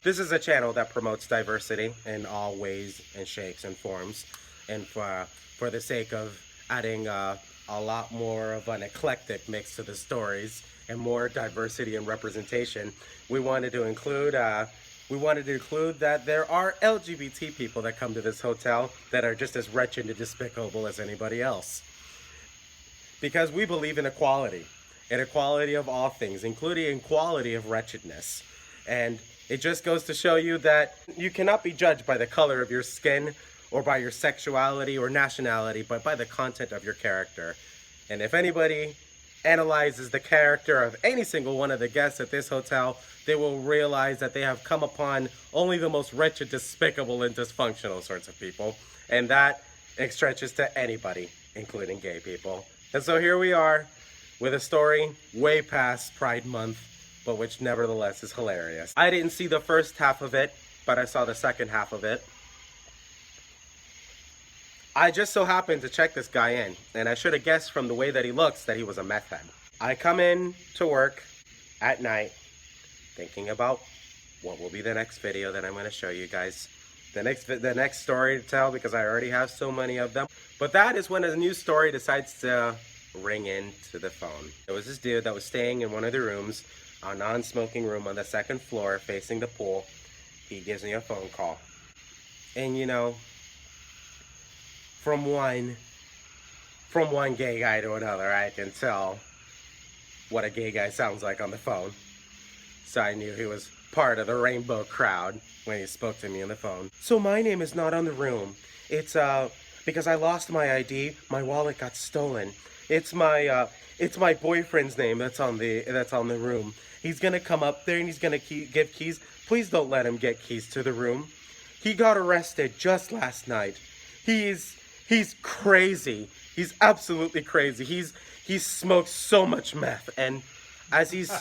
This is a channel that promotes diversity in all ways and shapes and forms, and for the sake of adding a lot more of an eclectic mix to the stories and more diversity and representation, we wanted to include that there are LGBT people that come to this hotel that are just as wretched and despicable as anybody else. Because we believe in equality, of all things, including equality of wretchedness. And it just goes to show you that you cannot be judged by the color of your skin or by your sexuality or nationality, but by the content of your character. And if anybody analyzes the character of any single one of the guests at this hotel, they will realize that they have come upon only the most wretched, despicable, and dysfunctional sorts of people. And that stretches to anybody, including gay people. And so here we are with a story way past Pride Month, but which nevertheless is hilarious. I didn't see the first half of it, but I saw the second half of it. I just so happened to check this guy in, and I should have guessed from the way that he looks that he was a meth head. I come in to work at night thinking about what will be the next video that I'm going to show you guys. The next story to tell, because I already have so many of them. But that is when a new story decides to ring into the phone. There was this dude that was staying in one of the rooms, a non-smoking room on the second floor facing the pool. He gives me a phone call. And you know, from one gay guy to another, I can tell what a gay guy sounds like on the phone. So I knew he was part of the rainbow crowd when he spoke to me on the phone. So my name is not on the room. It's because I lost my ID, my wallet got stolen. It's my boyfriend's name that's on the room. He's gonna come up there and he's gonna give keys. Please don't let him get keys to the room. He got arrested just last night. He's crazy. He's absolutely crazy. He smokes so much meth, and as he's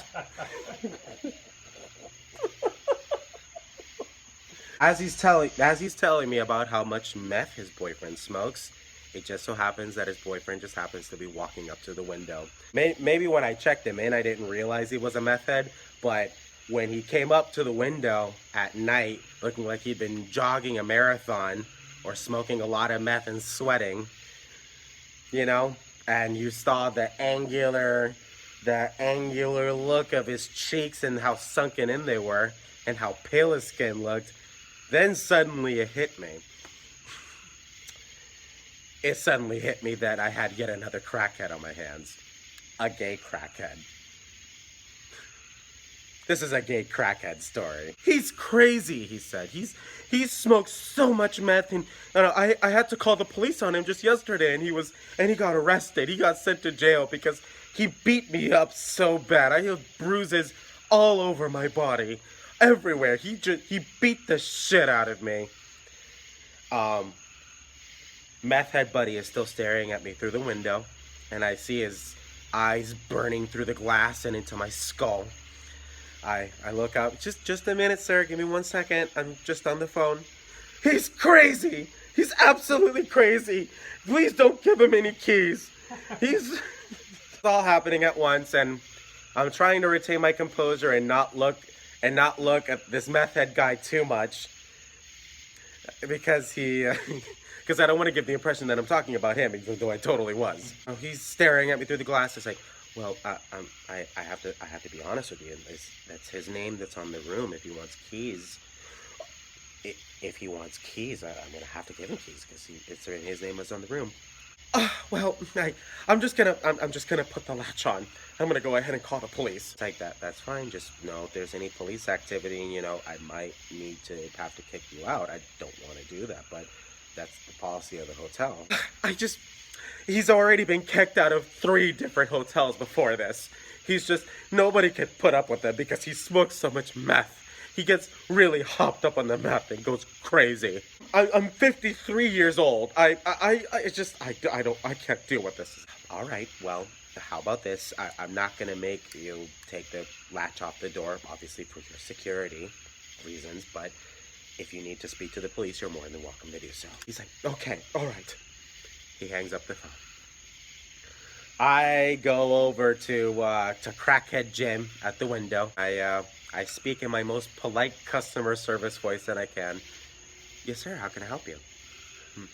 as he's telling me about how much meth his boyfriend smokes, it just so happens that his boyfriend just happens to be walking up to the window. Maybe when I checked him in, I didn't realize he was a meth head, but when he came up to the window at night, looking like he'd been jogging a marathon or smoking a lot of meth and sweating, you know, and you saw the angular look of his cheeks and how sunken in they were and how pale his skin looked, then suddenly it hit me. It suddenly hit me that I had yet another crackhead on my hands. A gay crackhead. This is a gay crackhead story. He's crazy, he said. He smoked so much meth, and I had to call the police on him just yesterday, and he got arrested. He got sent to jail because he beat me up so bad. I have bruises all over my body, everywhere. He beat the shit out of me. Meth head buddy is still staring at me through the window, and I see his eyes burning through the glass and into my skull. I look out. Just a minute, sir. Give me 1 second. I'm just on the phone. He's crazy. He's absolutely crazy. Please don't give him any keys. It's all happening at once, and I'm trying to retain my composure and not look at this meth head guy too much, because because I don't want to give the impression that I'm talking about him, even though I totally was. Oh, he's staring at me through the glass. It's like, well, I have to be honest with you. That's his name that's on the room. If he wants keys, I'm gonna have to give him keys because his name is on the room. Well, I'm just gonna put the latch on. I'm gonna go ahead and call the police. It's like that's fine. Just know if there's any police activity, you know, I might need to have to kick you out. I don't want to do that, but that's the policy of the hotel. He's already been kicked out of 3 different hotels before this. Nobody could put up with it because he smokes so much meth. He gets really hopped up on the meth and goes crazy. I'm 53 years old. I can't deal with this. All right, well, how about this? I'm not gonna make you take the latch off the door, obviously for your security reasons, but if you need to speak to the police, you're more than welcome to do so. He's like, okay, all right. He hangs up the phone. I go over to Crackhead Jim at the window. I I speak in my most polite customer service voice that I can. Yes, sir. How can I help you? Hmm.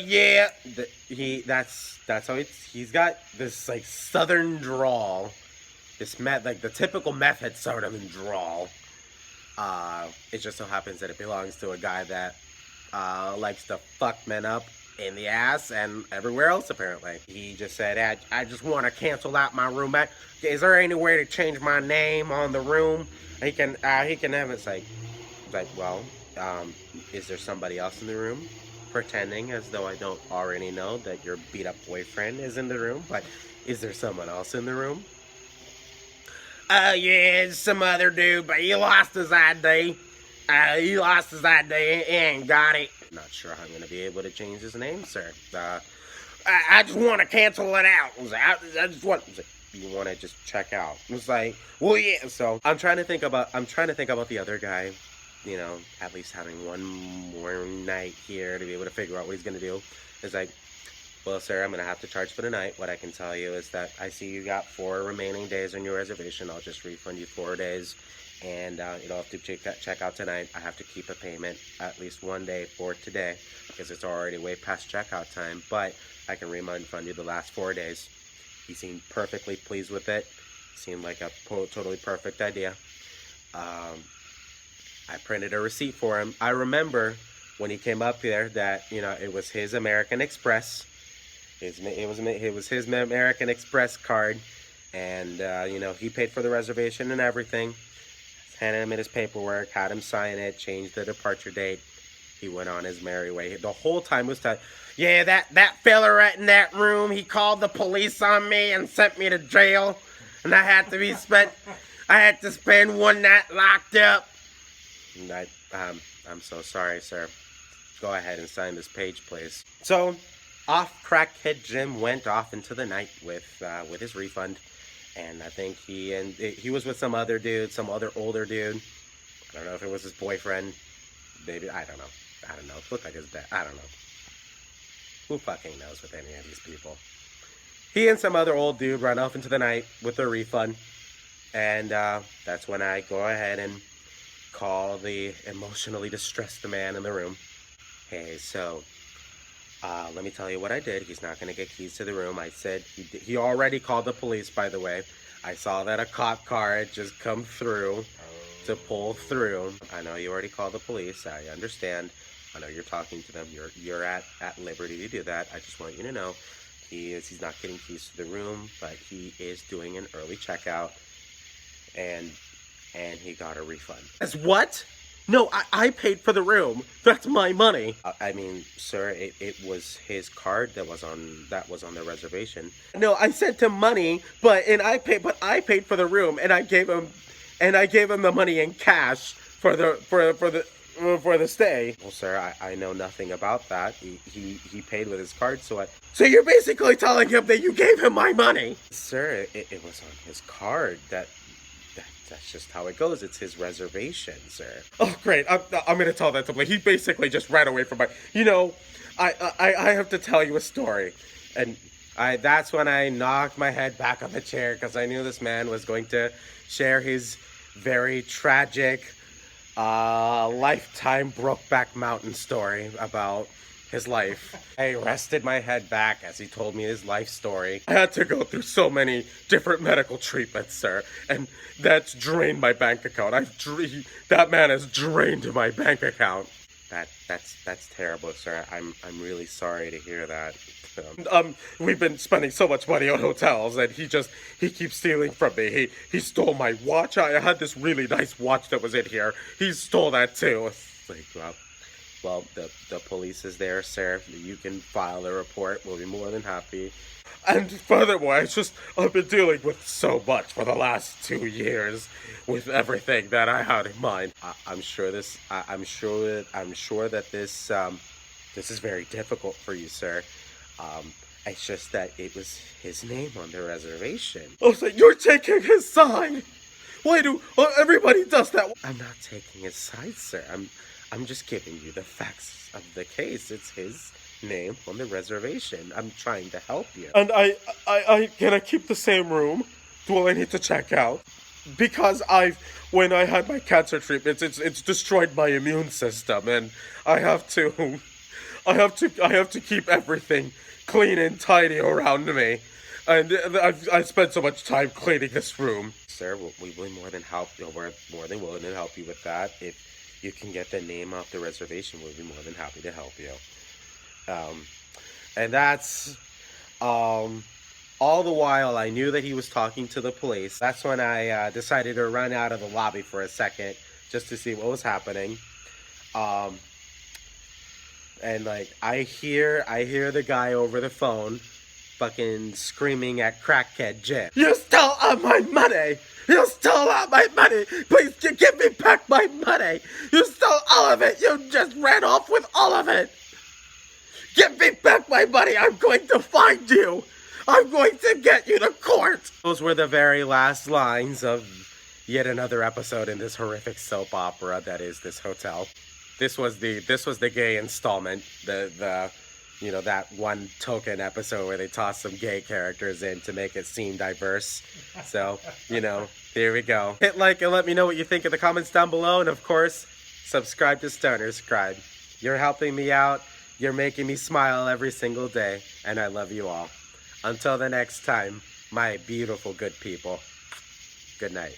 Yeah. That's how he's got this like southern drawl. This like the typical meth head southern drawl. It just so happens that it belongs to a guy that likes to fuck men up in the ass and everywhere else apparently. He just said, I just want to cancel out my room. Is there any way to change my name on the room? He can have it's like, well, is there somebody else in the room? Pretending as though I don't already know that your beat up boyfriend is in the room, but is there someone else in the room? Yeah, it's some other dude, but he lost his ID. And got it. Not sure how I'm going to be able to change his name, sir. I just want to cancel it out. I just want. You want to just check out? I was like, well, yeah. So I'm trying to think about the other guy. You know, at least having one more night here to be able to figure out what he's going to do. It's like, well, sir, I'm going to have to charge for the night. What I can tell you is that I see you got 4 remaining days on your reservation. I'll just refund you 4 days. And you don't have to check out tonight. I have to keep a payment at least 1 day for today because it's already way past checkout time. But I can refund you the last 4 days. He seemed perfectly pleased with it. Seemed like a totally perfect idea. I printed a receipt for him. I remember when he came up there that, you know, it was his American Express. It was his American Express card. And, you know, he paid for the reservation and everything. Handed him in his paperwork, had him sign it, changed the departure date. He went on his merry way. The whole time was telling, yeah, that fella right in that room, he called the police on me and sent me to jail. And I had to spend 1 night locked up. And I'm so sorry, sir. Go ahead and sign this page, please. So, off Crackhead Jim went off into the night with his refund. And I think he was with some other dude, some other older dude. I don't know if it was his boyfriend. Maybe, I don't know. It looked like his dad. I don't know. Who fucking knows with any of these people? He and some other old dude run off into the night with their refund. And that's when I go ahead and call the emotionally distressed man in the room. Hey, so let me tell you what I did. He's not going to get keys to the room. I said he already called the police, by the way. I saw that a cop car had just come through to pull through. I know you already called the police. I understand. I know you're talking to them. You're at liberty to do that. I just want you to know he's not getting keys to the room, but he is doing an early checkout, and he got a refund. As what? No, I paid for the room. That's my money. I mean, sir, it was his card that was on the reservation. No, I sent him money, but I paid for the room, and I gave him the money in cash for the stay. Well, sir, I know nothing about that. He paid with his card, so you're basically telling him that you gave him my money, sir. It was on his card. That's just how it goes. It's his reservation, sir. Oh, great. I'm going to tell that to Blake. He basically just ran away from my... You know, I have to tell you a story. And that's when I knocked my head back on the chair because I knew this man was going to share his very tragic lifetime Brokeback Mountain story about his life. I rested my head back as he told me his life story. I had to go through so many different medical treatments, sir, and that's drained my bank account. That man has drained my bank account. That's terrible, sir. I'm really sorry to hear that. We've been spending so much money on hotels, and he keeps stealing from me. He stole my watch. I had this really nice watch that was in here. He stole that too. It's like, well, the police is there, sir. You can file a report. We'll be more than happy. And furthermore, I've been dealing with so much for the last 2 years with everything that I had in mind. I'm sure that this is very difficult for you, sir. It's just that it was his name on the reservation. Oh, so you're taking his side? Why do everybody does that? I'm not taking his side, sir. I'm just giving you the facts of the case. It's his name on the reservation. I'm trying to help you. And I can I keep the same room? Do I need to check out? because when I had my cancer treatments, it's destroyed my immune system, and I have to, I have to keep everything clean and tidy around me, and I spent so much time cleaning this room. Sir, we're more than willing to help you with that. If you can get the name off the reservation, we'll be more than happy to help you. And that's all the while I knew that he was talking to the police. That's when I decided to run out of the lobby for a second just to see what was happening. And like I hear the guy over the phone fucking screaming at crackhead Jim. You stole all my money! You stole all my money! Please give me back my money! You stole all of it! You just ran off with all of it! Give me back my money! I'm going to find you! I'm going to get you to court! Those were the very last lines of yet another episode in this horrific soap opera that is this hotel. This was the gay installment. The you know, that one token episode where they tossed some gay characters in to make it seem diverse. So, you know, here we go. Hit like and let me know what you think in the comments down below. And of course, subscribe to Stoner Scribe. You're helping me out. You're making me smile every single day. And I love you all. Until the next time, my beautiful good people. Good night.